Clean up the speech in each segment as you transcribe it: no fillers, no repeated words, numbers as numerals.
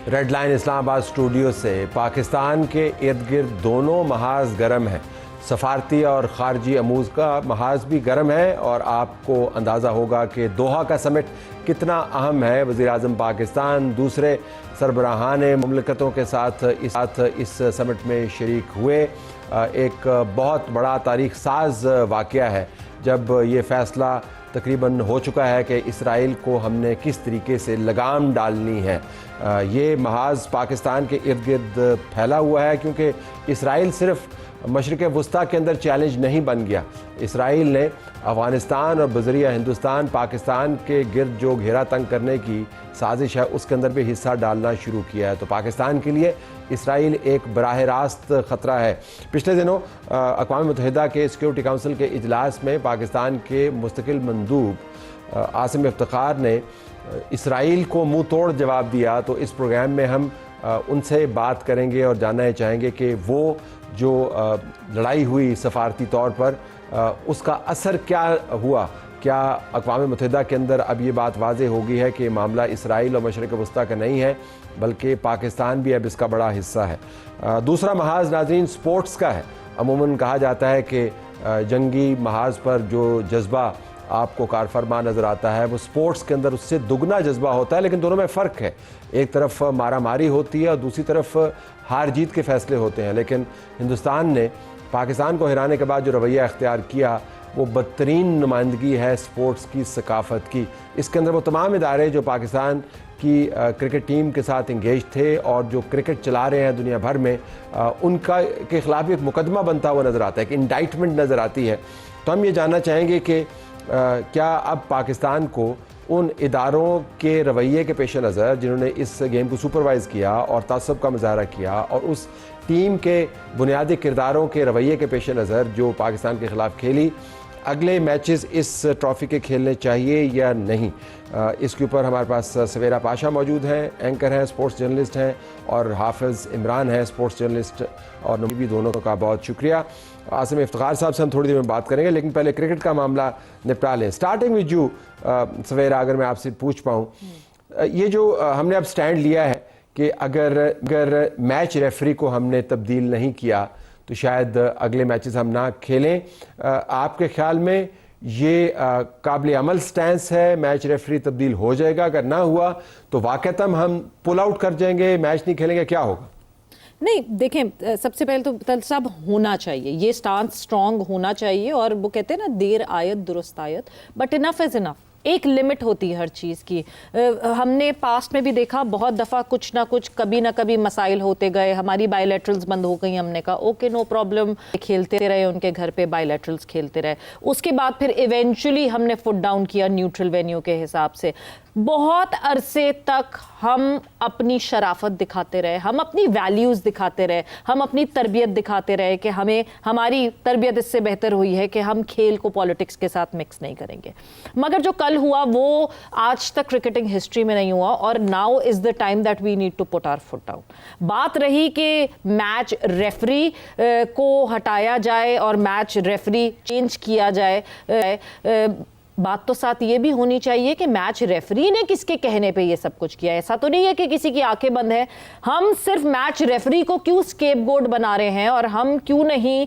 Red line Islamabad studio से पाकिस्तान के इर्द गिर्द दोनों महाज गर्म हैं। सफारती और खारजी अमूज का महाज भी गर्म है और आपको अंदाज़ा होगा कि दोहा का समिट कितना अहम है। वज़ीर-ए-आज़म पाकिस्तान दूसरे सरबराहान मुमलकतों के साथ इस समिट में शरीक हुए। एक बहुत बड़ा तारीख साज वाक़या है जब ये फ़ैसला तकरीबन हो चुका है कि इसराइल को हमने किस तरीके से लगाम डालनी है। ये महाज पाकिस्तान के इर्द गिर्द फैला हुआ है क्योंकि इसराइल सिर्फ मशरिक़ वस्ता के अंदर चैलेंज नहीं बन गया। इसराइल ने अफ़गानिस्तान और बज़रिया हिंदुस्तान पाकिस्तान के गिर्द जो घेरा तंग करने की साजिश है उसके अंदर भी हिस्सा डालना शुरू किया है। तो पाकिस्तान के लिए इसराइल एक बराह रास्त ख़तरा है। पिछले दिनों अक़वाम मुत्तहिदा के सिक्योरिटी काउंसिल के इजलास में पाकिस्तान के मुस्तकिल मंदूब आसिम इफ्तिखार ने इसराइल को मुँह तोड़ जवाब दिया। तो इस प्रोग्राम में हम उनसे बात करेंगे और जानना चाहेंगे कि वो जो लड़ाई हुई सफारती तौर पर उसका असर क्या हुआ। क्या अक़वाम मुत्तहिदा के अंदर अब ये बात वाज़ेह हो गई है कि मामला इसराइल और मशरिक़ वस्ता का नहीं है बल्कि पाकिस्तान भी अब इसका बड़ा हिस्सा है। दूसरा महाज नाज़रीन स्पोर्ट्स का है। अमूमन कहा जाता है कि जंगी महाज पर जो जज्बा आपको कारफरमा नज़र आता है वो स्पोर्ट्स के अंदर उससे दुगना जज्बा होता है, लेकिन दोनों में फ़र्क है। एक तरफ मारा मारी होती है और दूसरी तरफ हार जीत के फ़ैसले होते हैं। लेकिन हिंदुस्तान ने पाकिस्तान को हराने के बाद जो रवैया अख्तियार किया वो बदतरीन नुमाइंदगी है स्पोर्ट्स की सकाफ़त की। इसके अंदर वो तमाम इदारे जो पाकिस्तान की क्रिकेट टीम के साथ इंगेज थे और जो क्रिकेट चला रहे हैं दुनिया भर में उनका के ख़िलाफ़ एक मुकदमा बनता हुआ नज़र आता है, एक इंडाइटमेंट नज़र आती है। तो हम ये जानना चाहेंगे कि क्या अब पाकिस्तान को उन इदारों के रवैये के पेश नज़र जिन्होंने इस गेम को सुपरवाइज़ किया और तासुब का मुजाहरा किया और उस टीम के बुनियादी किरदारों के रवैये के पेश नज़र जो पाकिस्तान के ख़िलाफ़ खेली, अगले मैचेस इस ट्रॉफ़ी के खेलने चाहिए या नहीं, इसके ऊपर हमारे पास सवेरा पाशा मौजूद हैं, एंकर हैं, स्पोर्ट्स जर्नलिस्ट हैं, और हाफिज़ इमरान हैं, स्पोर्ट्स जर्नलिस्ट और नबी, दोनों का बहुत शुक्रिया। आसिम इफ्तिखार साहब से हम थोड़ी देर में बात करेंगे, लेकिन पहले क्रिकेट का मामला निपटा लें। स्टार्टिंग विद यू सवेरा, अगर मैं आपसे पूछ पाऊँ, ये जो हमने अब स्टैंड लिया है कि अगर मैच रेफरी को हमने तब्दील नहीं किया तो शायद अगले मैचेस हम ना खेलें, आपके ख्याल में ये काबिल अमल स्टैंस है? मैच रेफरी तब्दील हो जाएगा? अगर ना हुआ तो वाक़तन हम पुल आउट कर जाएंगे, मैच नहीं खेलेंगे, क्या होगा? नहीं, देखें, सबसे पहले तो सब होना चाहिए, ये स्टांस स्ट्रांग होना चाहिए। और वो कहते हैं ना, देर आयत दुरुस्त आयत, बट इनफ इज़ इनफ। एक लिमिट होती है हर चीज़ की। हमने पास्ट में भी देखा बहुत दफ़ा कुछ ना कुछ कभी ना कभी मसाइल होते गए, हमारी बायलैटरल्स बंद हो गई, हमने कहा ओके नो प्रॉब्लम, खेलते रहे उनके घर पे, बायलैटरल्स खेलते रहे। उसके बाद फिर इवेंचुअली हमने फुट डाउन किया न्यूट्रल वेन्यू के हिसाब से। बहुत अरसे तक हम अपनी शराफत दिखाते रहे, हम अपनी वैल्यूज़ दिखाते रहे, हम अपनी तरबियत दिखाते रहे कि हमें हमारी तरबियत इससे बेहतर हुई है कि हम खेल को पॉलिटिक्स के साथ मिक्स नहीं करेंगे। मगर जो कल हुआ वो आज तक क्रिकेटिंग हिस्ट्री में नहीं हुआ, और now is the time that we need to put our foot down. बात रही कि मैच रेफरी को हटाया जाए और मैच रेफरी चेंज किया जाए, बात तो साथ ये भी होनी चाहिए कि मैच रेफरी ने किसके कहने पे ये सब कुछ किया। ऐसा तो नहीं है कि किसी की आंखें बंद है। हम सिर्फ मैच रेफरी को क्यों स्केपगोट बना रहे हैं और हम क्यों नहीं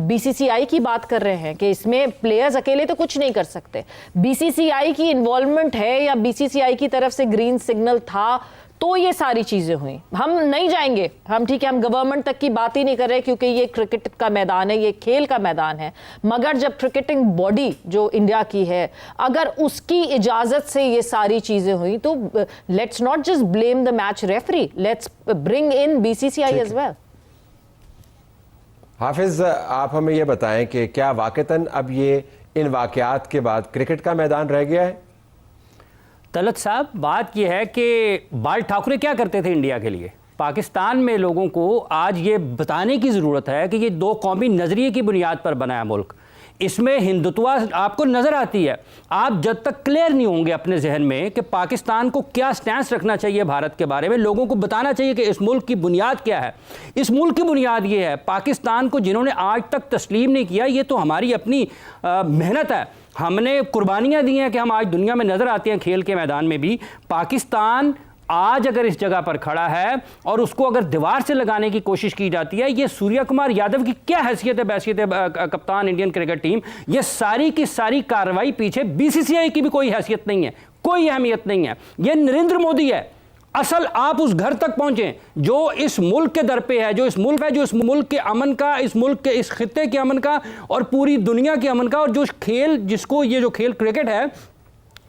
बीसीसीआई की बात कर रहे हैं कि इसमें प्लेयर्स अकेले तो कुछ नहीं कर सकते। बीसीसीआई की इन्वॉल्वमेंट है या बीसीसीआई की तरफ से ग्रीन सिग्नल था तो ये सारी चीज़ें हुई। हम नहीं जाएंगे, हम ठीक है, हम गवर्नमेंट तक की बात ही नहीं कर रहे क्योंकि ये क्रिकेट का मैदान है, ये खेल का मैदान है। मगर जब क्रिकेटिंग बॉडी जो इंडिया की है, अगर उसकी इजाज़त से ये सारी चीज़ें हुई तो let's not just blame the match referee, let's bring in BCCI as well. Hafeez, आप हमें ये बताएं कि क्या वाक़तन अब ये इन वाक़यात के बाद क्रिकेट का मैदान रह गया है? तलत साहब, बात यह है कि बाल ठाकुरे क्या करते थे इंडिया के लिए। पाकिस्तान में लोगों को आज ये बताने की ज़रूरत है कि ये दो कौमी नज़रिए की बुनियाद पर बनाया मुल्क, इसमें हिंदुत्व आपको नज़र आती है। आप जब तक क्लियर नहीं होंगे अपने जहन में कि पाकिस्तान को क्या स्टैंस रखना चाहिए भारत के बारे में, लोगों को बताना चाहिए कि इस मुल्क की बुनियाद क्या है। इस मुल्क की बुनियाद ये है, पाकिस्तान को जिन्होंने आज तक तस्लीम नहीं किया, ये तो हमारी अपनी मेहनत है, हमने कुर्बानियाँ दी हैं कि हम आज दुनिया में नज़र आते हैं खेल के मैदान में भी। पाकिस्तान आज अगर इस जगह पर खड़ा है और उसको अगर दीवार से लगाने की कोशिश की जाती है, ये सूर्य कुमार यादव की क्या हैसियत है, बैसियत है कप्तान इंडियन क्रिकेट टीम, ये सारी की सारी कार्रवाई पीछे बीसीसीआई की भी कोई हैसियत नहीं है, कोई अहमियत नहीं है। ये नरेंद्र मोदी है। असल आप उस घर तक पहुंचे जो इस मुल्क के दर पे है, जो इस मुल्क है, जो इस मुल्क के अमन का, इस मुल्क के इस खित्ते के अमन का और पूरी दुनिया के अमन का, और जो खेल, जिसको ये जो खेल क्रिकेट है,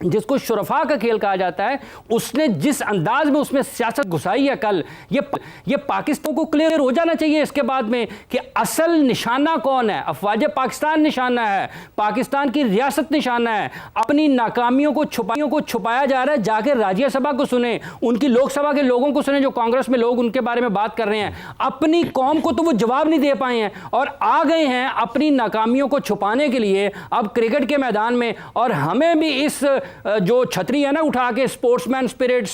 जिसको शुरफा का खेल कहा जाता है, उसने जिस अंदाज में उसमें सियासत घुसाई है कल, ये पाकिस्तान को क्लियर हो जाना चाहिए इसके बाद में कि असल निशाना कौन है। अफवाज पाकिस्तान निशाना है, पाकिस्तान की रियासत निशाना है। अपनी नाकामियों को छुपाया जा रहा है। जाके राज्यसभा को सुने, उनकी लोकसभा के लोगों को सुने, जो कांग्रेस में लोग उनके बारे में बात कर रहे हैं। अपनी कौम को तो वो जवाब नहीं दे पाए हैं और आ गए हैं अपनी नाकामियों को छुपाने के लिए अब क्रिकेट के मैदान में। और हमें भी इस जो छतरी है ना उठा के, स्पोर्ट्समैन स्पिरिट,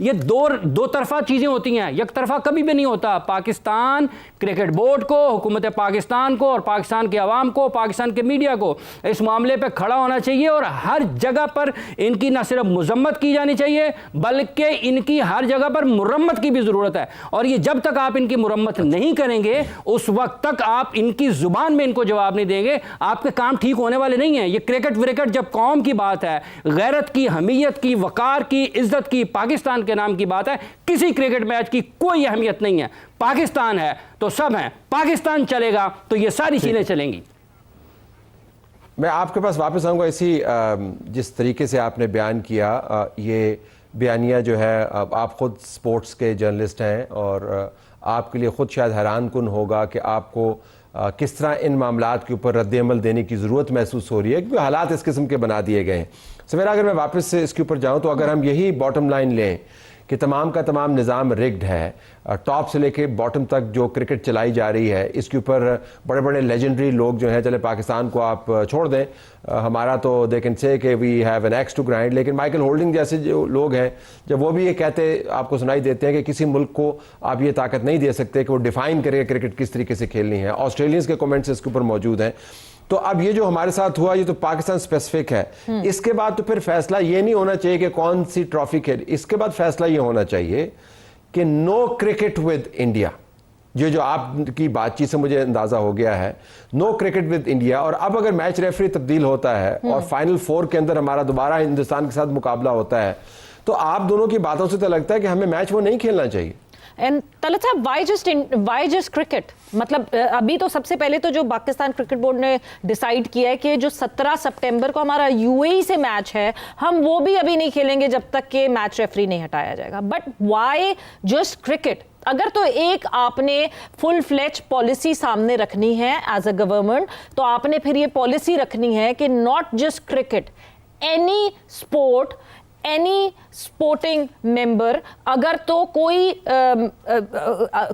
ये दो तरफा चीजें होती हैं, एक तरफा कभी भी नहीं होता। पाकिस्तान क्रिकेट बोर्ड को, हुकूमत पाकिस्तान को और पाकिस्तान के अवाम को, पाकिस्तान के मीडिया को इस मामले पे खड़ा होना चाहिए और हर जगह पर इनकी न सिर्फ मजम्मत की जानी चाहिए बल्कि इनकी हर जगह पर मुरम्मत की भी जरूरत है। और ये जब तक आप इनकी मुरम्मत नहीं करेंगे उस वक्त तक आप इनकी जुबान में इनको जवाब नहीं देंगे, आपके काम ठीक होने वाले नहीं है। ये क्रिकेट जब कौम की बात है, गैरत की, हमीयत की, वकार की, इज्जत की, पाकिस्तान के नाम की बात है, किसी क्रिकेट मैच की कोई अहमियत नहीं है। पाकिस्तान है तो सब है, पाकिस्तान चलेगा तो ये सारी चीजें चलेंगी। मैं आपके पास वापस आऊंगा। इसी जिस तरीके से आपने बयान किया, ये बयानिया जो है, आप खुद स्पोर्ट्स के जर्नलिस्ट हैं और आपके लिए खुद शायद हैरान कुन होगा कि आपको किस तरह इन मामलात के ऊपर रद्द-ए-अमल देने की ज़रूरत महसूस हो रही है, क्योंकि हालात इस किस्म के बना दिए गए हैं। सवेरा, अगर मैं वापस से इसके ऊपर जाऊं तो अगर हम यही बॉटम लाइन लें कि तमाम का तमाम निज़ाम रिग्ड है, टॉप से लेके बॉटम तक जो क्रिकेट चलाई जा रही है, इसके ऊपर बड़े बड़े लेजेंडरी लोग जो हैं, चले पाकिस्तान को आप छोड़ दें, हमारा तो दे कैन से कि we have an axe to grind, लेकिन माइकल होल्डिंग जैसे जो लोग हैं, जब वो भी ये कहते आपको सुनाई देते हैं कि किसी मुल्क को आप ये ताकत नहीं दे सकते कि वो डिफाइन करे क्रिकेट किस तरीके से खेलनी है। ऑस्ट्रेलियंस के कमेंट्स इसके ऊपर मौजूद हैं। तो अब ये जो हमारे साथ हुआ, ये तो पाकिस्तान स्पेसिफिक है। इसके बाद तो फिर फैसला ये नहीं होना चाहिए कि कौन सी ट्रॉफी खेल, इसके बाद फैसला ये होना चाहिए कि नो क्रिकेट विद इंडिया। ये जो आपकी बातचीत से मुझे अंदाजा हो गया है, नो क्रिकेट विद इंडिया। और अब अगर मैच रेफरी तब्दील होता है और फाइनल 4 के अंदर हमारा दोबारा हिंदुस्तान के साथ मुकाबला होता है, तो आप दोनों की बातों से तो लगता है कि हमें मैच वो नहीं खेलना चाहिए। एंड तलत साहब, वाई जस्ट क्रिकेट? मतलब अभी तो सबसे पहले तो जो पाकिस्तान क्रिकेट बोर्ड ने डिसाइड किया है कि जो 17 सितंबर को हमारा यूएई से मैच है, हम वो भी अभी नहीं खेलेंगे जब तक कि मैच रेफरी नहीं हटाया जाएगा। But why just cricket? अगर तो एक आपने फुल फ्लेज पॉलिसी सामने रखनी है एज अ गवर्नमेंट, तो आपने फिर ये पॉलिसी रखनी है कि not just cricket, any sport, any sporting member, अगर तो कोई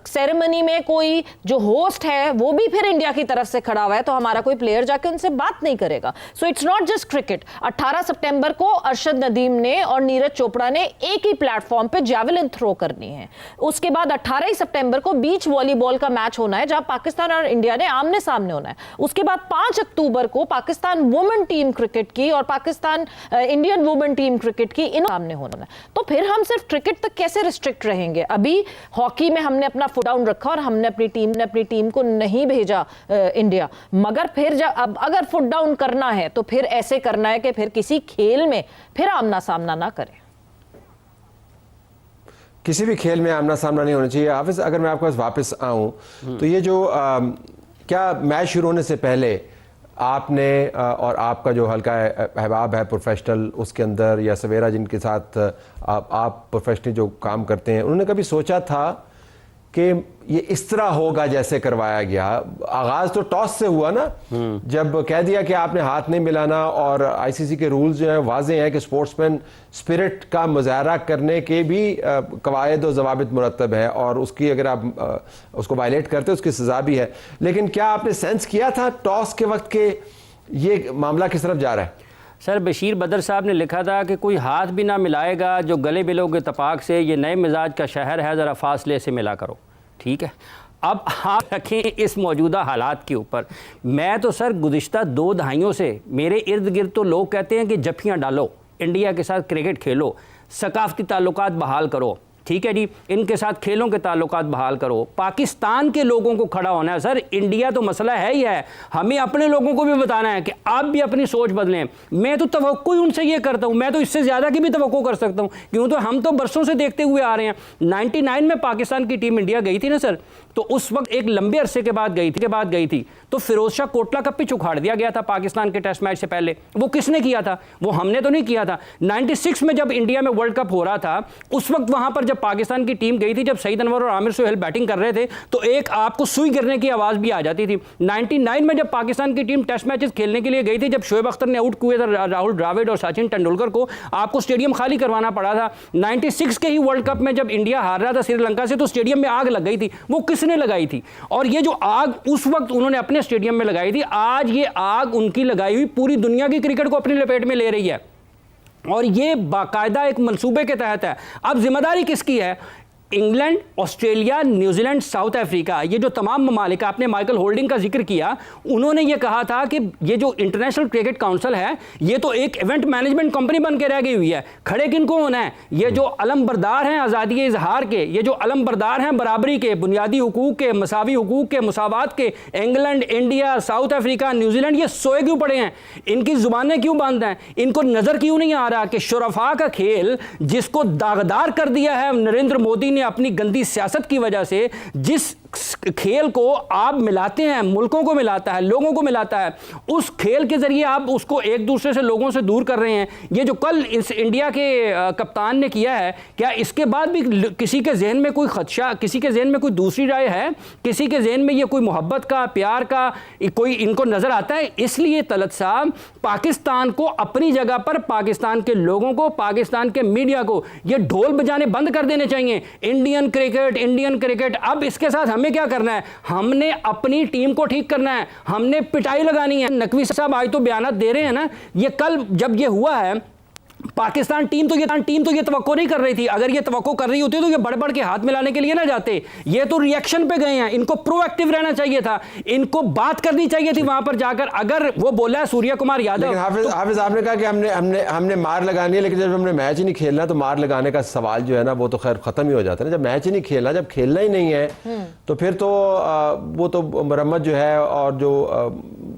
सेरेमनी में कोई जो होस्ट है वो भी फिर इंडिया की तरफ से खड़ा हुआ है, तो हमारा कोई प्लेयर जाके उनसे बात नहीं करेगा। So it's not just cricket. 18 सितंबर को अरशद नदीम ने और नीरज चोपड़ा ने एक ही प्लेटफॉर्म पे जैवलिन थ्रो करनी है। उसके बाद 18 सितंबर को बीच वॉलीबॉल का मैच होना है, जहां पाकिस्तान और इंडिया ने आमने सामने होना है। उसके बाद 5 अक्टूबर को पाकिस्तान वुमेन टीम क्रिकेट की और Pakistan Indian women team cricket की इन सामने होना है। तो फिर हम सिर्फ क्रिकेट तक कैसे रिस्ट्रिक्ट रहेंगे? अभी हॉकी में हमने अपना फुट डाउन रखा और हमने अपनी टीम को नहीं भेजा इंडिया, मगर फिर जब अब अगर फुट डाउन करना है तो फिर ऐसे करना है कि फिर किसी खेल में फिर आमना सामना ना करें। किसी भी खेल में आमना सामना नहीं होना चाहिए। हाफिज, अगर मैं आपके पास वापस आऊं तो ये जो क्या मैच शुरू होने से पहले आपने और आपका जो हल्का अहबाब है प्रोफेशनल, उसके अंदर, या सवेरा जिनके साथ आप प्रोफेशनली जो काम करते हैं, उन्होंने कभी सोचा था कि ये इस तरह होगा जैसे करवाया गया? आगाज तो टॉस से हुआ ना, जब कह दिया कि आपने हाथ नहीं मिलाना, और आईसीसी के रूल्स जो हैं वाज़ेह हैं कि स्पोर्ट्समैन स्पिरिट का मुजाहरा करने के भी कवायद और ज़वाबित मुरतब है, और उसकी अगर आप उसको वायलेट करते उसकी सज़ा भी है। लेकिन क्या आपने सेंस किया था टॉस के वक्त के ये मामला किस तरफ जा रहा है? सर, बशीर बदर साहब ने लिखा था कि कोई हाथ भी ना मिलाएगा जो गले मिलोगे तपाक से, ये नए मिजाज का शहर है, ज़रा फासले से मिला करो। ठीक है, अब हाथ रखें इस मौजूदा हालात के ऊपर। मैं तो सर गुज़िश्ता 2 दहाइयों से मेरे इर्द गिर्द तो लोग कहते हैं कि जफ्फियाँ डालो, इंडिया के साथ क्रिकेट खेलो। सकाफती ताल्लुकात बहाल करो, ठीक है जी, इनके साथ खेलों के ताल्लुकात बहाल करो। पाकिस्तान के लोगों को खड़ा होना है सर, इंडिया तो मसला है ही है, हमें अपने लोगों को भी बताना है कि आप भी अपनी सोच बदलें। मैं तो तवक्को ही उनसे ये करता हूँ, मैं तो इससे ज़्यादा की भी तवक्को कर सकता हूँ, क्यों तो हम तो बरसों से देखते हुए आ रहे हैं। 99 में पाकिस्तान की टीम इंडिया गई थी ना सर, तो उस वक्त एक लंबे अरसे के बाद गई थी तो फिरोज शाह कोटला का पिच उखाड़ दिया गया था पाकिस्तान के टेस्ट मैच से पहले। वो किसने किया था? वो हमने तो नहीं किया था। 96 में जब इंडिया में वर्ल्ड कप हो रहा था, उस वक्त वहां पर जब पाकिस्तान की टीम गई थी, जब सईद अनवर और आमिर सुहेल बैटिंग कर रहे थे, तो एक आपको सुई गिरने की आवाज भी आ जाती थी। 99 में जब पाकिस्तान की टीम टेस्ट मैचेस खेलने के लिए गई थी, जब शोएब अख्तर ने आउट किए थे राहुल द्रविड़ और सचिन तेंदुलकर को, आपको स्टेडियम खाली करवाना पड़ा था। 96 के ही वर्ल्ड कप में जब इंडिया हार रहा था श्रीलंका से, तो स्टेडियम में आग लग गई थी। वो किसने लगाई थी? और ये जो आग उस वक्त उन्होंने अपने स्टेडियम में लगाई थी, आज ये आग उनकी लगाई हुई पूरी दुनिया की क्रिकेट को अपनी लपेट में ले रही है, और ये बाकायदा एक मंसूबे के तहत है। अब जिम्मेदारी किसकी है? England, Australia, New Zealand, south Africa, ये जो तमाम ममालिक, आपने माइकल होल्डिंग का जिक्र किया, उन्होंने ये कहा था कि ये जो इंटरनेशनल क्रिकेट काउंसिल है, ये तो एक इवेंट मैनेजमेंट कंपनी बन के रह गई हुई है। खड़े किनको होना है? ये जो अलम बरदार हैं आज़ादी इजहार के, ये जो अलम बरदार हैं बराबरी के, बुनियादी हुकूक के, मसावी हुकूक के, मुसावात के, England, India, south Africa, New Zealand, ये सोए क्यों पड़े हैं? इनकी जुबानें क्यों बंद हैं? इनको नज़र क्यों नहीं आ रहा कि शुरफा का खेल, जिसको दागदार कर दिया है नरेंद्र मोदी ने अपनी गंदी सियासत की वजह से, जिस खेल को आप मिलाते हैं, मुल्कों को मिलाता है, लोगों को मिलाता है, उस खेल के जरिए आप उसको एक दूसरे से, लोगों से दूर कर रहे हैं। ये जो कल इस इंडिया के कप्तान ने किया है, क्या इसके बाद भी किसी के जहन में कोई खदशा, किसी के जहन में कोई दूसरी राय है? किसी के जहन में ये कोई मोहब्बत का, प्यार का कोई इनको नजर आता है? इसलिए तलत साहब, पाकिस्तान को अपनी जगह पर, पाकिस्तान के लोगों को, पाकिस्तान के मीडिया को ये ढोल बजाने बंद कर देने चाहिए। Indian cricket. अब इसके साथ हमें क्या करना है? हमने अपनी टीम को ठीक करना है, हमने पिटाई लगानी है। नकवी साहब आज तो बयान दे रहे हैं ना, ये कल जब ये हुआ है, पाकिस्तान टीम तो ये तवक्को नहीं कर रही थी। अगर ये तवक्को कर रही होती तो ये बढ़ के हाथ मिलाने के लिए ना जाते। ये तो रिएक्शन पे गए हैं। इनको प्रोएक्टिव रहना चाहिए था, इनको बात करनी चाहिए थी वहां पर जाकर। अगर वो बोला है सूर्य कुमार यादव, हाफिज आपने कहा कि हमने मार लगानी है, लेकिन जब हमने मैच ही नहीं खेलना तो मार लगाने का सवाल जो है ना, वो तो खैर खत्म ही हो जाता है ना। जब मैच ही नहीं खेलना, जब खेलना ही नहीं है, तो फिर तो वो तो मरम्मत जो है और जो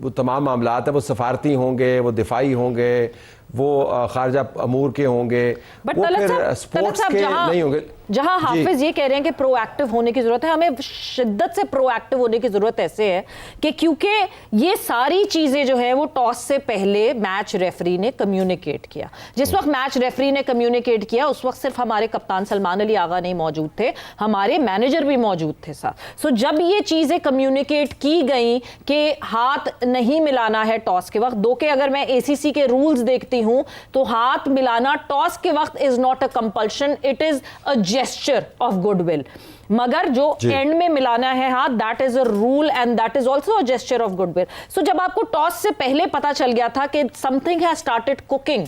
वो तमाम मामलात है, वो सफारती होंगे, वो दिफाई होंगे, वो खारजा अमूर के होंगे, वो फिर स्पोर्ट्स के नहीं होंगे। जहां हाफिज ये कह रहे हैं कि प्रोएक्टिव होने की जरूरत है, हमें शिद्दत से प्रोएक्टिव होने की जरूरत ऐसे है कि क्योंकि ये सारी चीजें जो है वो टॉस से पहले मैच रेफरी ने कम्युनिकेट किया। जिस वक्त मैच रेफरी ने कम्युनिकेट किया, उस वक्त सिर्फ हमारे कप्तान सलमान अली आगा नहीं मौजूद थे, हमारे मैनेजर भी मौजूद थे साथ। सो जब ये चीजें कम्युनिकेट की गई कि हाथ नहीं मिलाना है टॉस के वक्त, दो के अगर मैं एसीसी के रूल्स देखती हूं तो हाथ मिलाना टॉस के वक्त is not a compulsion, it is a gesture of goodwill. मगर जो एंड में मिलाना है हाथ, that is a rule and that is also a gesture of goodwill. So जब आपको टॉस से पहले पता चल गया था कि समथिंग हैज स्टार्टेड कुकिंग,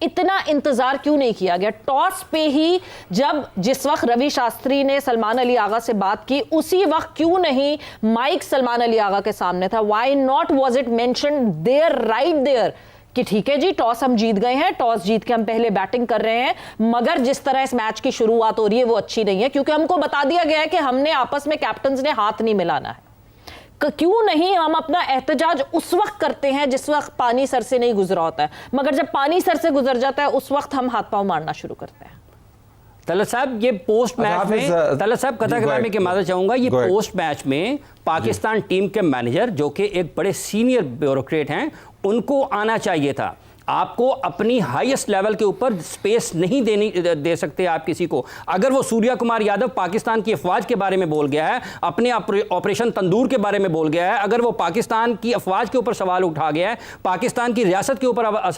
इतना इंतजार क्यों नहीं किया गया? टॉस पे ही जब जिस वक्त रवि शास्त्री ने सलमान अली आगा से बात की, उसी वक्त क्यों नहीं माइक सलमान अली आगा के सामने था? Why not was it mentioned there right there कि ठीक है जी, टॉस हम जीत गए हैं, टॉस जीत के हम पहले बैटिंग कर रहे हैं, मगर जिस तरह इस मैच की शुरुआत हो रही है वो अच्छी नहीं है, क्योंकि हमको बता दिया गया है कि हमने आपस में कैप्टन्स ने हाथ नहीं मिलाना है। क्यों नहीं हम अपना एहतजाज उस वक्त करते हैं जिस वक्त पानी सर से नहीं गुजरा होता है, मगर जब पानी सर से गुजर जाता है उस वक्त हम हाथ पांव मारना शुरू करते हैं। तलत साहब, ये पोस्ट मैच में, तलत साहब कथा कराने की माजरत चाहूंगा, ये पोस्ट मैच में पाकिस्तान टीम के मैनेजर, जो कि एक बड़े सीनियर ब्यूरोक्रेट हैं, उनको आना चाहिए था। आपको अपनी हाईएस्ट लेवल के ऊपर स्पेस नहीं दे सकते आप किसी को। अगर वो सूर्य कुमार यादव पाकिस्तान की अफवाज के बारे में बोल गया है, अपने ऑपरेशन तंदूर के बारे में बोल गया है, अगर वो पाकिस्तान की अफवाज के ऊपर सवाल उठा गया है, पाकिस्तान की रियासत के ऊपर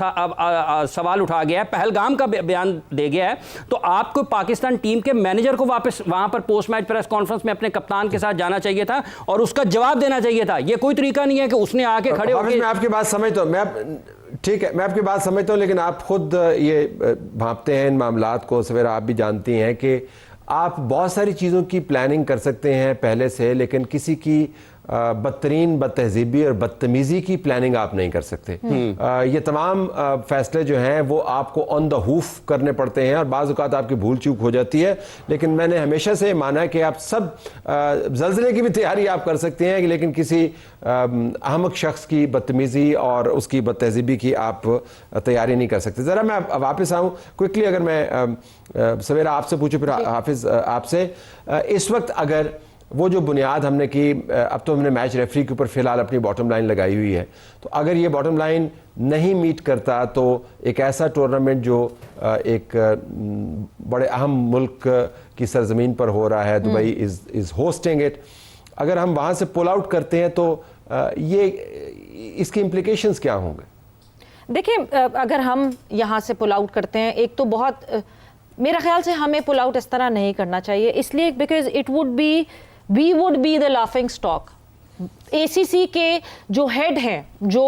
सवाल उठा गया है, पहलगाम का बयान दे गया है, तो आपको पाकिस्तान टीम के मैनेजर को वापस वहां पर पोस्ट मैच प्रेस कॉन्फ्रेंस में अपने कप्तान के साथ जाना चाहिए था और उसका जवाब देना चाहिए था। ये कोई तरीका नहीं है कि उसने आके खड़े होकर। मैं आपकी बात समझता हूं, ठीक है, मैं आपकी बात समझता हूँ, लेकिन आप खुद ये भांपते हैं इन मामलात को, सवेरा आप भी जानती हैं कि आप बहुत सारी चीज़ों की प्लानिंग कर सकते हैं पहले से, लेकिन किसी की बदतरीन, बदतहजीबी और बदतमीज़ी की प्लानिंग आप नहीं कर सकते। ये तमाम फैसले जो हैं वो आपको ऑन द हूफ करने पड़ते हैं और बाज़ औक़ात आपकी भूल चूक हो जाती है। लेकिन मैंने हमेशा से माना है कि आप सब ज़ल्ज़ले की भी तैयारी आप कर सकते हैं, लेकिन किसी अहमक शख्स की बदतमीज़ी और उसकी बदतहजीबी की आप तैयारी नहीं कर सकते। ज़रा मैं वापस आऊँ क्विकली, अगर मैं सवेरा आपसे पूछूं, फिर हाफिज़ आपसे, इस वक्त अगर वो जो बुनियाद हमने की, अब तो हमने मैच रेफरी के ऊपर फ़िलहाल अपनी बॉटम लाइन लगाई हुई है, तो अगर ये बॉटम लाइन नहीं मीट करता तो एक ऐसा टूर्नामेंट जो एक बड़े अहम मुल्क की सरजमीन पर हो रहा है, दुबई इज़ होस्टिंग इट, अगर हम वहाँ से पुल आउट करते हैं तो ये इसकी इम्प्लिकेशंस क्या होंगे? देखिए, अगर हम यहाँ से पुल आउट करते हैं, एक तो बहुत मेरा ख्याल से हमें पुल आउट इस तरह नहीं करना चाहिए, इसलिए because we would be the laughing stock. ACC के जो हेड हैं, जो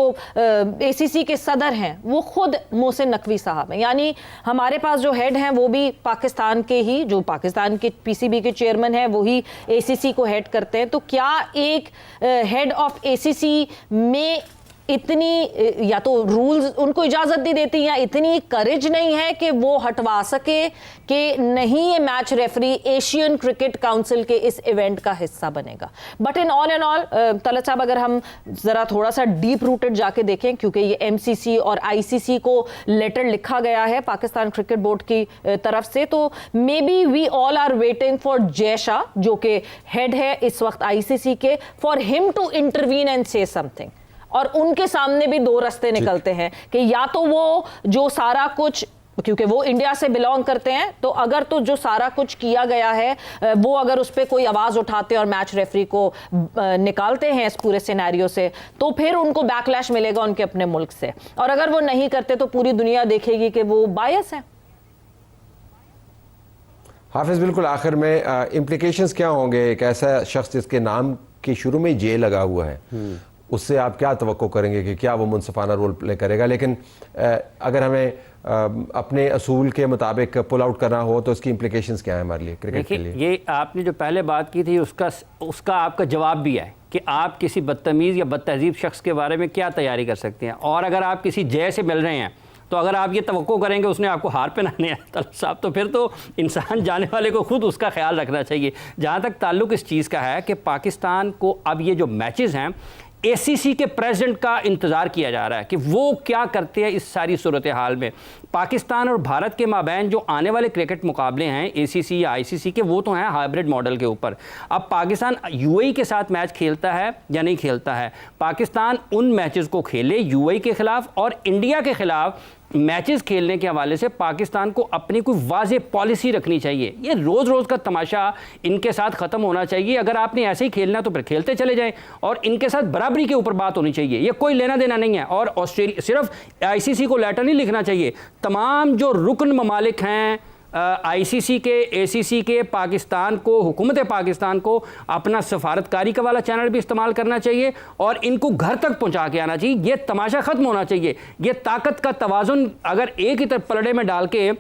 एसीसी के सदर हैं, वो खुद मोहसिन नकवी साहब हैं। यानी हमारे पास जो हेड हैं वो भी पाकिस्तान के ही, जो पाकिस्तान के पीसीबी के चेयरमैन हैं वही एसीसी को हेड करते हैं। तो क्या एक हेड ऑफ एसीसी में इतनी या तो रूल्स उनको इजाज़त नहीं देती या इतनी करेज नहीं है कि वो हटवा सके कि नहीं ये match referee Asian cricket council के इस इवेंट का हिस्सा बनेगा। बट इन ऑल तलत साहब, अगर हम ज़रा थोड़ा सा डीप रूटेड जाके देखें, क्योंकि ये एमसीसी और आईसीसी को लेटर लिखा गया है पाकिस्तान क्रिकेट बोर्ड की तरफ से, तो maybe we all are waiting for Jay Shah, जो कि हेड है इस वक्त आईसीसी के, for him to intervene and say something. और उनके सामने भी दो रास्ते निकलते हैं कि या तो वो जो सारा कुछ, क्योंकि वो इंडिया से बिलोंग करते हैं, तो अगर तो जो सारा कुछ किया गया है वो अगर उस पर कोई आवाज़ उठाते और मैच रेफरी को निकालते हैं इस पूरे सिनेरियो से, तो फिर उनको बैकलैश मिलेगा उनके अपने मुल्क से। और अगर वो नहीं करते तो पूरी दुनिया देखेगी कि वो बायस है। हाफिज़, बिल्कुल आखिर में इम्प्लिकेशंस क्या होंगे? एक ऐसा शख्स जिसके नाम के शुरू में जे लगा हुआ है, उससे आप क्या तवक्को करेंगे कि क्या वो मुनसिफाना रोल प्ले करेगा? लेकिन अगर हमें अपने असूल के मुताबिक पुल आउट करना हो तो इसकी इम्प्लिकेशंस क्या है हमारे लिए, क्रिकेट के लिए? ये आपने जो पहले बात की थी उसका आपका जवाब भी है कि आप किसी बदतमीज़ या बदतहजीब शख्स के बारे में क्या तैयारी कर सकते हैं। और अगर आप किसी जय से मिल रहे हैं तो अगर आप ये तवक्को करेंगे उसने आपको हार पहनाने है तलब साहब, तो फिर तो इंसान जाने वाले को खुद उसका ख्याल रखना चाहिए। जहाँ तक ताल्लुक़ इस चीज़ का है कि पाकिस्तान को अब ये जो मैचेस हैं, एसीसी के प्रेसिडेंट का इंतज़ार किया जा रहा है कि वो क्या करते हैं इस सारी सूरत हाल में। पाकिस्तान और भारत के माबैन जो आने वाले क्रिकेट मुकाबले हैं एसीसी या आईसीसी के, वो तो हैं हाइब्रिड मॉडल के ऊपर। अब पाकिस्तान यूएई के साथ मैच खेलता है या नहीं खेलता है, पाकिस्तान उन मैचेस को खेले यूएई के ख़िलाफ़ और इंडिया के ख़िलाफ़ मैचेस खेलने के हवाले से पाकिस्तान को अपनी कोई वाज़ेह पॉलिसी रखनी चाहिए। ये रोज़ रोज़ का तमाशा इनके साथ ख़त्म होना चाहिए। अगर आपने ऐसे ही खेलना तो फिर खेलते चले जाएं और इनके साथ बराबरी के ऊपर बात होनी चाहिए। ये कोई लेना देना नहीं है। और ऑस्ट्रेलिया सिर्फ आईसीसी को लेटर नहीं लिखना चाहिए, तमाम जो रुकन ममालिक हैं आईसीसी के, एसीसी के, पाकिस्तान को, हुकूमत पाकिस्तान को अपना सफारतकारी का वाला चैनल भी इस्तेमाल करना चाहिए और इनको घर तक पहुंचा के आना चाहिए। ये तमाशा ख़त्म होना चाहिए। ये ताकत का तवाज़ुन अगर एक ही तरफ पलड़े में डाल के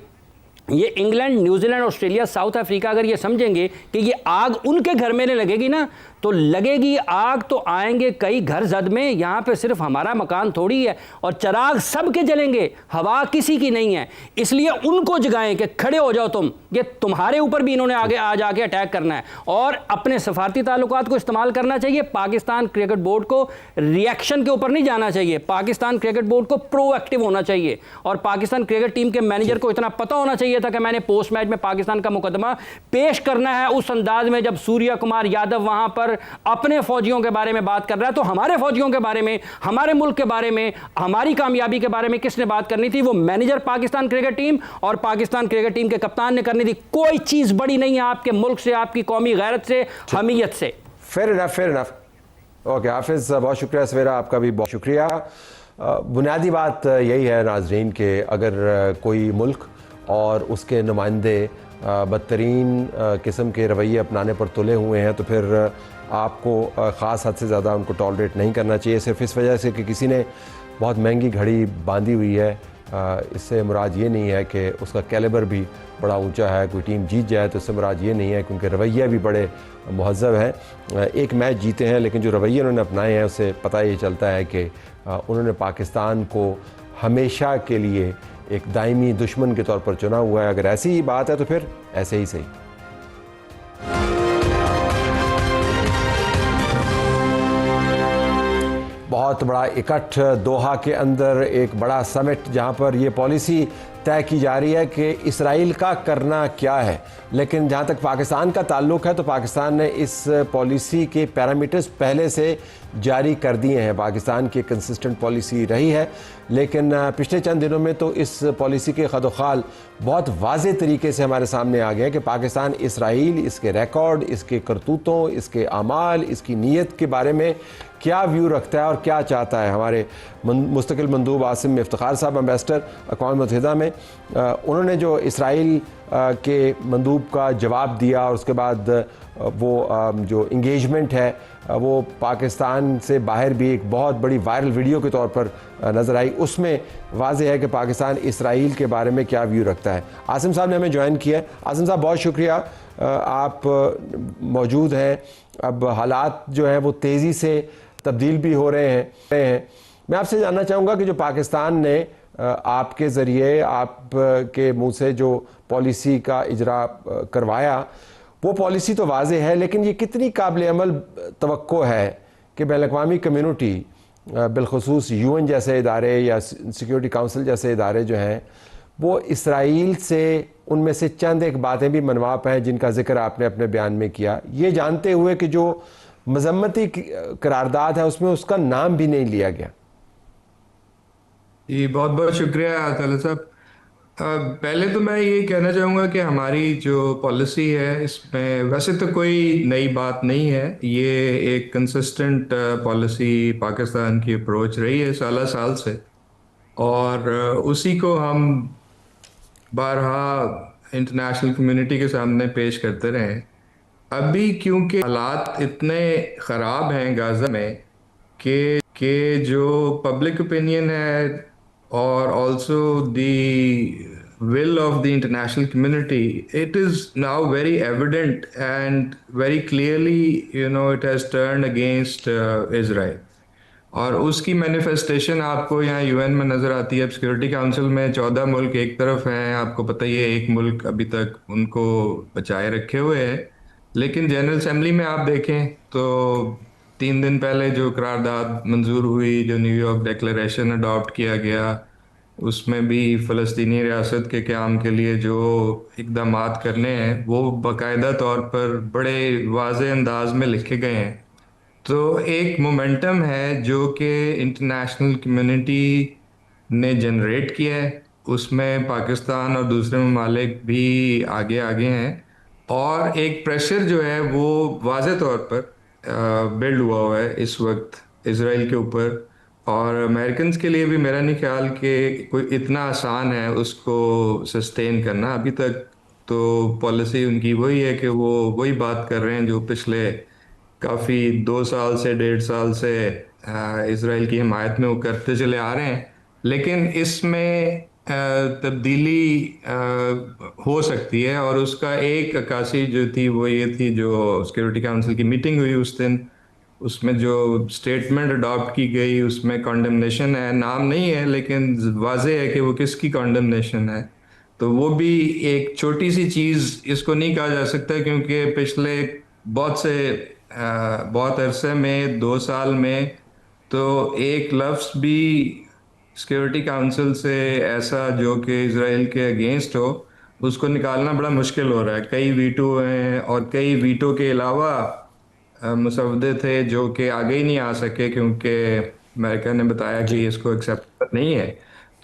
ये England, New Zealand, Australia, south Africa अगर ये समझेंगे कि ये आग उनके घर में नहीं लगेगी ना, तो लगेगी आग तो आएंगे कई घर जद में। यहाँ पे सिर्फ हमारा मकान थोड़ी है और चराग सबके जलेंगे, हवा किसी की नहीं है। इसलिए उनको जगाएं कि खड़े हो जाओ तुम, ये तुम्हारे ऊपर भी इन्होंने आगे आ जाके अटैक करना है। और अपने सफारती ताल्लुकात को इस्तेमाल करना चाहिए। पाकिस्तान क्रिकेट बोर्ड को रिएक्शन के ऊपर नहीं जाना चाहिए, पाकिस्तान क्रिकेट बोर्ड को प्रोएक्टिव होना चाहिए। और पाकिस्तान क्रिकेट टीम के मैनेजर को इतना पता होना चाहिए था कि मैंने पोस्ट मैच में पाकिस्तान का मुकदमा पेश करना है उस अंदाज में जब सूर्या कुमार यादव वहां पर अपने फौजियों के बारे में बात कर रहा है, तो हमारे फौजियों के बारे में, हमारे मुल्क के बारे में, हमारी कामयाबी के बारे में किसने बात करनी थी? वो मैनेजर पाकिस्तान क्रिकेट टीम और पाकिस्तान क्रिकेट टीम के कप्तान ने करनी थी। कोई चीज बड़ी नहीं है आपके मुल्क से, आपकी कौमी गैरत से, हमीयत से। Fair enough. ओके हाफिज, बहुत शुक्रिया सवेरा, आपका भी बहुत शुक्रिया। बुनियादी बात यही है नाजरीन के अगर कोई मुल्क और उसके नुमाइंदे बदतरीन किस्म के रवैये अपनाने पर तुले हुए हैं तो फिर आपको ख़ास हद से ज़्यादा उनको टॉलरेट नहीं करना चाहिए, सिर्फ इस वजह से कि किसी ने बहुत महंगी घड़ी बांधी हुई है इससे मुराद ये नहीं है कि उसका कैलिबर भी बड़ा ऊंचा है, कोई टीम जीत जाए तो इससे मुराद ये नहीं है, क्योंकि रवैया भी बड़े महज़ब हैं। एक मैच जीते हैं लेकिन जो रवैये उन्होंने अपनाए हैं उससे पता ये चलता है कि उन्होंने पाकिस्तान को हमेशा के लिए एक दायमी दुश्मन के तौर पर चुना हुआ है। अगर ऐसी ही बात है तो फिर ऐसे ही सही। बहुत बड़ा इकट्ठ दोहा के अंदर, एक बड़ा समिट जहां पर ये पॉलिसी तय की जा रही है कि इसराइल का करना क्या है। लेकिन जहां तक पाकिस्तान का ताल्लुक है तो पाकिस्तान ने इस पॉलिसी के पैरामीटर्स पहले से जारी कर दिए हैं। पाकिस्तान की कंसिस्टेंट पॉलिसी रही है, लेकिन पिछले चंद दिनों में तो इस पॉलिसी के खदोखाल बहुत वाज़े तरीके से हमारे सामने आ गए हैं कि पाकिस्तान इसराइल, इसके रिकॉर्ड, इसके करतूतों, इसके आमाल, इसकी नीयत के बारे में क्या व्यू रखता है और क्या चाहता है। हमारे मुस्तकिल मंदूब आसिम इफ्तिखार साहब, एम्बेसडर अक़वाम मुत्तहिदा में, उन्होंने जो इसराइल के मंदूब का जवाब दिया और उसके बाद वो जो इंगेजमेंट है वो पाकिस्तान से बाहर भी एक बहुत बड़ी वायरल वीडियो के तौर पर नज़र आई, उसमें वाज़ेह है कि पाकिस्तान इसराइल के बारे में क्या व्यू रखता है। आसिम साहब ने हमें ज्वाइन किया है। आसिम साहब, बहुत शुक्रिया, आप मौजूद हैं। अब हालात जो हैं वो तेज़ी से तब्दील भी हो रहे हैं। मैं आपसे जानना चाहूँगा कि जो पाकिस्तान ने आपके ज़रिए, आपके मुँह से जो पॉलिसी का इजरा करवाया, वो पॉलिसी तो वाज़े है, लेकिन ये कितनी काबिल अमल तवक्को है कि बैनुल-अक़वामी कम्युनिटी, बिलखुसूस UN जैसे इदारे या सिक्योरिटी काउंसिल जैसे इदारे जो हैं, वो इसराइल से उनमें से चंद एक बातें भी मनवा पाएँ जिनका जिक्र आपने अपने बयान में किया, ये जानते हुए कि जो मजम्मती करारदाद है उसमें उसका नाम भी नहीं लिया गया। जी, बहुत बहुत शुक्रिया तलत साहब। पहले तो मैं ये कहना चाहूँगा कि हमारी जो पॉलिसी है इसमें वैसे तो कोई नई बात नहीं है। ये एक कंसिस्टेंट पॉलिसी पाकिस्तान की अप्रोच रही है साल साल से, और उसी को हम बारहा इंटरनेशनल कम्युनिटी के सामने पेश करते रहे। अभी क्योंकि हालात इतने ख़राब हैं गाज़ा में कि जो पब्लिक ओपिनियन है और also the will of the international community, it is now very evident and very clearly, it has turned against Israel. और उसकी मैनिफेस्टेशन आपको यहाँ UN में नज़र आती है। सिक्योरिटी काउंसिल में 14 मुल्क एक तरफ हैं, आपको पता ही है, एक मुल्क अभी तक उनको बचाए रखे हुए है। लेकिन जनरल असेंबली में आप देखें तो 3 दिन पहले जो करारदाद मंजूर हुई, जो न्यूयॉर्क डिक्लेरेशन अडॉप्ट किया गया, उसमें भी फ़लस्तीनी रियासत के क़याम के लिए जो इक़दामात करने हैं वो बाकायदा तौर पर बड़े वाज़े अंदाज में लिखे गए हैं। तो एक मोमेंटम है जो कि इंटरनेशनल कम्युनिटी ने जनरेट किया है, उसमें पाकिस्तान और दूसरे ममालिक भी आगे आगे हैं, और एक प्रेशर जो है वो वाज़े तौर पर बिल्ड हुआ है इस वक्त इसराइल के ऊपर। और अमेरिकन के लिए भी मेरा नहीं ख्याल कि कोई इतना आसान है उसको सस्टेन करना। अभी तक तो पॉलिसी उनकी वही है कि वो वही बात कर रहे हैं जो पिछले काफ़ी 2 साल से 1.5 साल से इसराइल की हिमायत में वो करते चले आ रहे हैं। लेकिन इसमें तब्दीली हो सकती है, और उसका एक अक्कासी जो थी वो ये थी, जो सिक्योरिटी काउंसिल की मीटिंग हुई उस दिन, उसमें जो स्टेटमेंट अडॉप्ट की गई उसमें कॉन्डेमनेशन है, नाम नहीं है लेकिन वाज़े है कि वो किसकी कॉन्डेमनेशन है। तो वो भी एक छोटी सी चीज़, इसको नहीं कहा जा सकता क्योंकि पिछले बहुत अरसे में 2 साल में तो एक लफ्ज़ भी सिक्योरिटी काउंसिल से ऐसा जो कि इज़राइल के अगेंस्ट हो, उसको निकालना बड़ा मुश्किल हो रहा है। कई वीटो हैं, और कई वीटो के अलावा मुसवदे थे जो कि आगे ही नहीं आ सके क्योंकि अमेरिका ने बताया कि इसको एक्सेप्ट नहीं है।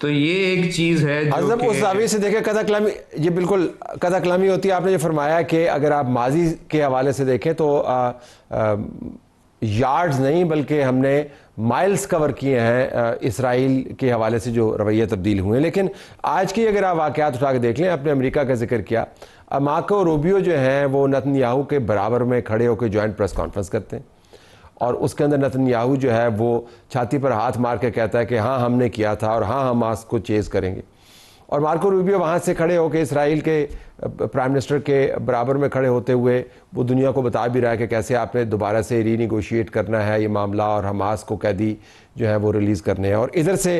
तो ये एक चीज़ है जो उस दावे से देखें कदकलामी, ये बिल्कुल कदकलामी होती है। आपने ये फरमाया कि अगर आप माजी के हवाले से देखें तो यार्ड्स नहीं बल्कि हमने माइल्स कवर किए हैं इसराइल के हवाले से जो रवैये तब्दील हुए हैं। लेकिन आज की अगर आप वाक़यात उठा के देख लें, आपने अमेरिका का जिक्र किया, मार्को रूबियो जो हैं वो नेतन्याहू के बराबर में खड़े होकर जॉइंट प्रेस कॉन्फ्रेंस करते हैं, और उसके अंदर नेतन्याहू जो है वो छाती पर हाथ मार के कहता है कि हाँ हमने किया था और हाँ हमास को चेज़ करेंगे। और मार्को रूबियो वहाँ से खड़े होकर इसराइल के प्राइम मिनिस्टर के बराबर में खड़े होते हुए वो दुनिया को बता भी रहा है कि कैसे आपने दोबारा से रीनिगोशिएट करना है ये मामला और हमास को कैदी जो है वो रिलीज़ करने हैं। और इधर से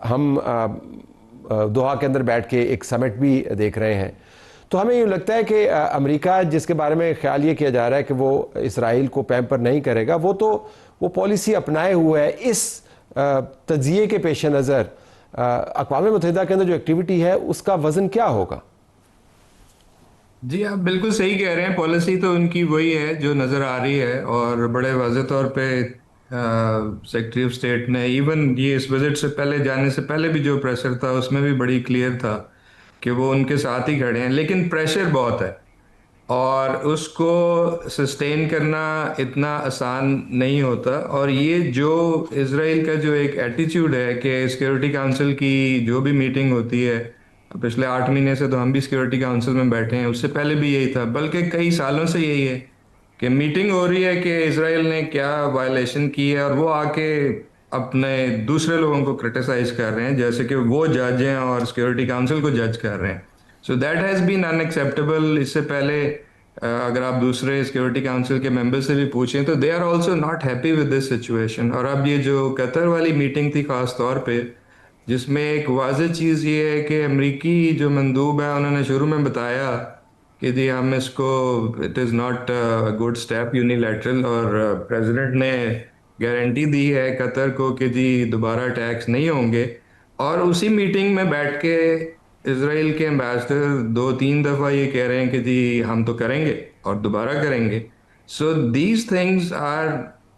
हम दोहा के अंदर बैठ के एक समिट भी देख रहे हैं। तो हमें यूँ लगता है कि अमेरिका जिसके बारे में ख्याल ये किया जा रहा है कि वो इसराइल को पैम्पर नहीं करेगा, वो पॉलिसी अपनाए हुए है। इस तज्जिए के पेश नज़र अक़वाम मुत्तहिदा के अंदर जो एक्टिविटी है उसका वज़न क्या होगा? जी, आप बिल्कुल सही कह रहे हैं। पॉलिसी तो उनकी वही है जो नज़र आ रही है, और बड़े वाज़ेह तौर पे सेक्रेटरी ऑफ स्टेट ने इवन ये इस विजिट से पहले, जाने से पहले भी जो प्रेशर था उसमें भी बड़ी क्लियर था कि वो उनके साथ ही खड़े हैं। लेकिन प्रेशर बहुत है और उसको सस्टेन करना इतना आसान नहीं होता। और ये जो इजराइल का जो एक एटीट्यूड है कि सिक्योरिटी काउंसिल की जो भी मीटिंग होती है, पिछले 8 महीने से तो हम भी सिक्योरिटी काउंसिल में बैठे हैं, उससे पहले भी यही था, बल्कि कई सालों से यही है कि मीटिंग हो रही है कि इजराइल ने क्या वायलेशन की है और वो आके अपने दूसरे लोगों को क्रिटिसाइज कर रहे हैं जैसे कि वो जज हैं और सिक्योरिटी काउंसिल को जज कर रहे हैं। So that has been unacceptable. इससे पहले अगर आप दूसरे सिक्योरिटी काउंसिल के मेंबर से भी पूछें तो they are also not happy with this situation. और अब ये जो कतर वाली मीटिंग थी ख़ास तौर पे, जिसमें एक वाज़ेह चीज़ ये है कि अमरीकी जो मंदूब है उन्होंने शुरू में बताया कि जी हम इसको, it is not a good step unilateral, और प्रेसिडेंट ने गारंटी दी है कतर को कि जी दोबारा टैक्स नहीं होंगे। और उसी मीटिंग में बैठ के इसराइल के एम्बेसडर 2-3 दफ़ा ये कह रहे हैं कि जी हम तो करेंगे और दोबारा करेंगे। So these things are,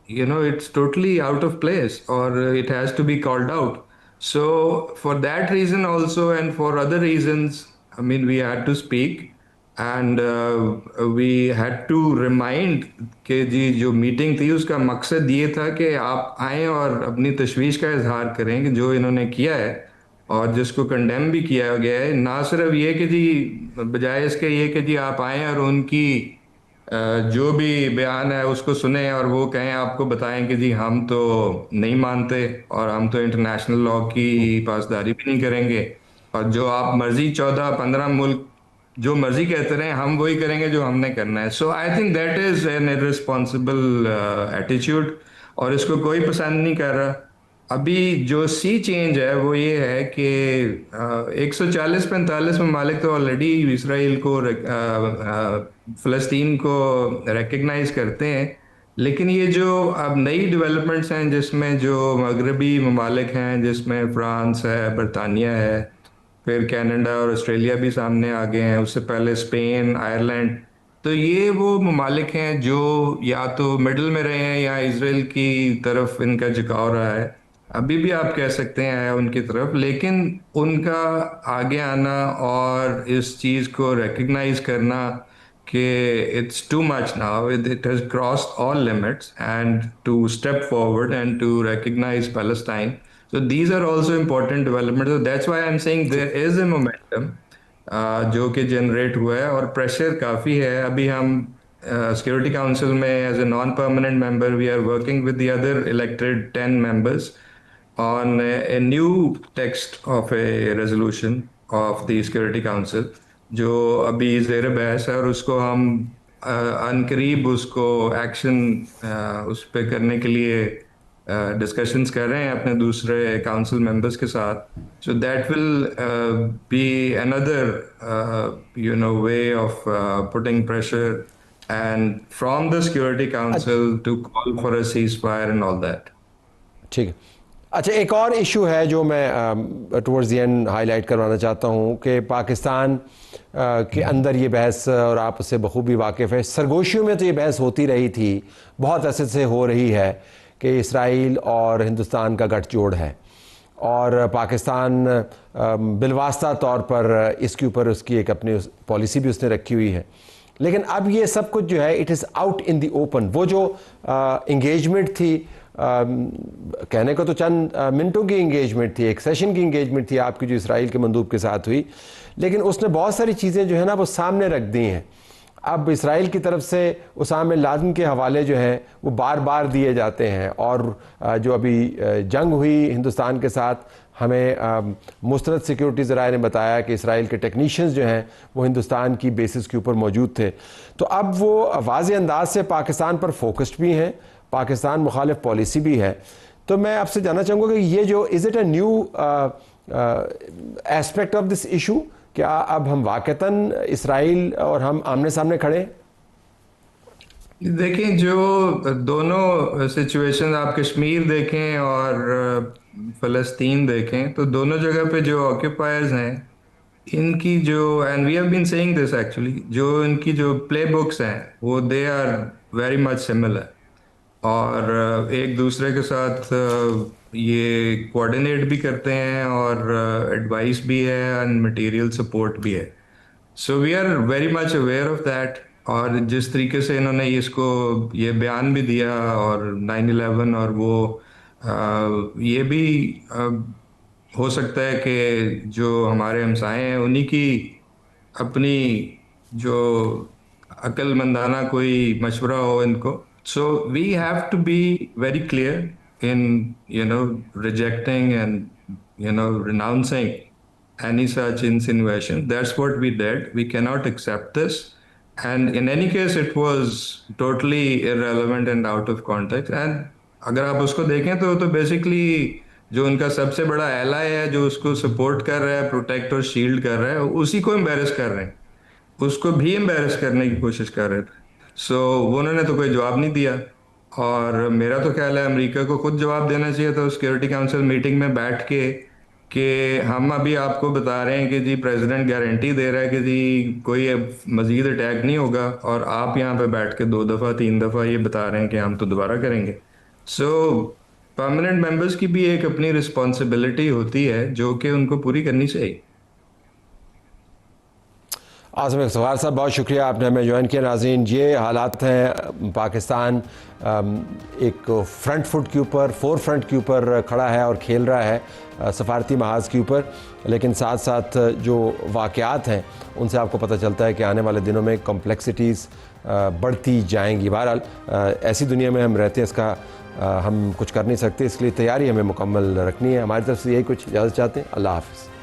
you know, it's totally out of place, or it has to be called out. So for that reason also, and for other reasons, I mean, we had to speak, and we had to remind कि जी जो meeting थी उसका मकसद ये था कि आप आएँ और अपनी तशवीश का इजहार करें कि जो इन्होंने किया है और जिसको कंडेम भी किया गया है। ना सिर्फ ये कि जी बजाय इसके ये कि जी आप आएँ और उनकी जो भी बयान है उसको सुने और वो कहें, आपको बताएं कि जी हम तो नहीं मानते और हम तो इंटरनेशनल लॉ की पासदारी भी नहीं करेंगे, और जो आप मर्जी 14-15 मुल्क जो मर्जी कहते रहे हम वही करेंगे जो हमने करना है। So I think that is an irresponsible attitude, और इसको कोई पसंद नहीं कर रहा। अभी जो सी चेंज है वो ये है कि 140-45 ममालिक तो ऑलरेडी इसराइल को, फ़लस्तीन को रिकग्नाइज करते हैं। लेकिन ये जो अब नई डेवलपमेंट्स हैं जिसमें जो मगरबी ममालिक हैं, जिसमें फ्रांस है, बरतानिया है, फिर कनाडा और ऑस्ट्रेलिया भी सामने आ गए हैं, उससे पहले स्पेन, आयरलैंड, तो ये वो ममालिक हैं जो या तो मिडल में रहे हैं या इसराइल की तरफ इनका झुकाव रहा है। अभी भी आप कह सकते हैं उनकी तरफ, लेकिन उनका आगे आना और इस चीज़ को रिकग्नाइज करना कि it's too much now, it has crossed all limits, and to step forward and to recognise Palestine. So these are also important developments. So that's why I'm saying there is a momentum जो कि generate हुआ है और pressure काफ़ी है। अभी हम security council में as a non permanent member we are working with the other elected 10 members on a new text of a resolution of the Security Council जो अभी ज़ेर बहस है, और उसको हम अनकरीब उसको एक्शन उस पर करने के लिए डिस्कशंस कर रहे हैं अपने दूसरे काउंसिल मेंबर्स के साथ। So that will be another you know way of putting pressure and from the security council to call for a ceasefire and all that. ठीक है। अच्छा, एक और इशू है जो मैं टुवर्ड्स द एंड हाईलाइट करवाना चाहता हूँ कि पाकिस्तान के अंदर ये बहस, और आप उससे बखूबी वाकिफ़ है, सरगोशियों में तो ये बहस होती रही थी, बहुत अरसे से हो रही है कि इसराइल और हिंदुस्तान का गठजोड़ है, और पाकिस्तान बिलवास्ता तौर पर इसके ऊपर उसकी एक अपनी पॉलिसी भी उसने रखी हुई है। लेकिन अब ये सब कुछ जो है it is out in the open. वो जो इंगेजमेंट थी, कहने को तो चंद मिनटों की इंगेजमेंट थी, एक सेशन की इंगेजमेंट थी आपकी जो इसराइल के मंदूब के साथ हुई, लेकिन उसने बहुत सारी चीज़ें जो है ना वो सामने रख दी हैं। अब इसराइल की तरफ से उसामा बिन लादेन के हवाले जो हैं वो बार बार दिए जाते हैं, और जो अभी जंग हुई हिंदुस्तान के साथ, हमें मुस्तरद सिक्योरिटी ज़राए ने बताया कि इसराइल के टेक्नीशियंस जो हैं वो हिंदुस्तान की बेसिस के ऊपर मौजूद थे। तो अब वो वाज़ेह अंदाज से पाकिस्तान पर फोकस्ड भी हैं, पाकिस्तान मुखालिफ पॉलिसी भी है। तो मैं आपसे जानना चाहूँगा कि ये जो is it a new aspect of this issue, क्या अब हम वाक़तन इसराइल और हम आमने सामने खड़े हैं? देखिए, जो दोनों सिचुएशन, आप कश्मीर देखें और फ़लस्तीन देखें, तो दोनों जगह पे जो ऑक्यूपायर्स हैं, इनकी जो, and we have been saying this actually, जो इनकी जो प्ले बुक्स हैं वो they are very much similar, और एक दूसरे के साथ ये कोऑर्डिनेट भी करते हैं, और एडवाइस भी है एंड मटेरियल सपोर्ट भी है। So we are very much aware of that. और जिस तरीके से इन्होंने ये बयान भी दिया, और 9/11, और वो ये भी हो सकता है कि जो हमारे हमसाए हैं उन्हीं की अपनी जो अक्लमंदाना कोई मशवरा हो इनको। So we have to be very clear in rejecting and renouncing any such insinuation. That's what we did. We cannot accept this. And in any case, it was totally irrelevant and out of context. And अगर आप उसको देखें तो basically जो उनका सबसे बड़ा alloy है, जो उसको सपोर्ट कर रहा है, प्रोटेक्ट और शील्ड कर रहा है, उसी को एम्बेरस कर रहे हैं, उसको भी एम्बेरस करने की कोशिश कर रहे थे। सो उन्होंने तो कोई जवाब नहीं दिया, और मेरा तो ख्याल है अमेरिका को खुद जवाब देना चाहिए था सिक्योरिटी काउंसिल मीटिंग में बैठ के, कि हम अभी आपको बता रहे हैं कि जी प्रेसिडेंट गारंटी दे रहा है कि जी कोई अब मजीद अटैक नहीं होगा, और आप यहाँ पे बैठ के 2 दफ़ा 3 दफ़ा ये बता रहे हैं कि हम तो दोबारा करेंगे। सो परमानेंट मेंबर्स की भी एक अपनी रिस्पॉन्सिबिलिटी होती है जो कि उनको पूरी करनी चाहिए। आज़म इफ्तिखार साहब, बहुत शुक्रिया आपने हमें ज्वाइन किया। नाज़रीन, ये हालात हैं, पाकिस्तान एक फ्रंट फुट के ऊपर, फोर फ्रंट के ऊपर खड़ा है और खेल रहा है सफारती महाज के ऊपर, लेकिन साथ साथ जो वाक़यात हैं उनसे आपको पता चलता है कि आने वाले दिनों में कॉम्प्लेक्सिटीज़ बढ़ती जाएंगी। बहरहाल ऐसी दुनिया में हम रहते हैं, इसका हम कुछ कर नहीं सकते, इसलिए तैयारी हमें मुकम्मल रखनी है। हमारी तरफ से यही कुछ इजाज़त चाहते हैं। अल्लाह हाफ़िज़।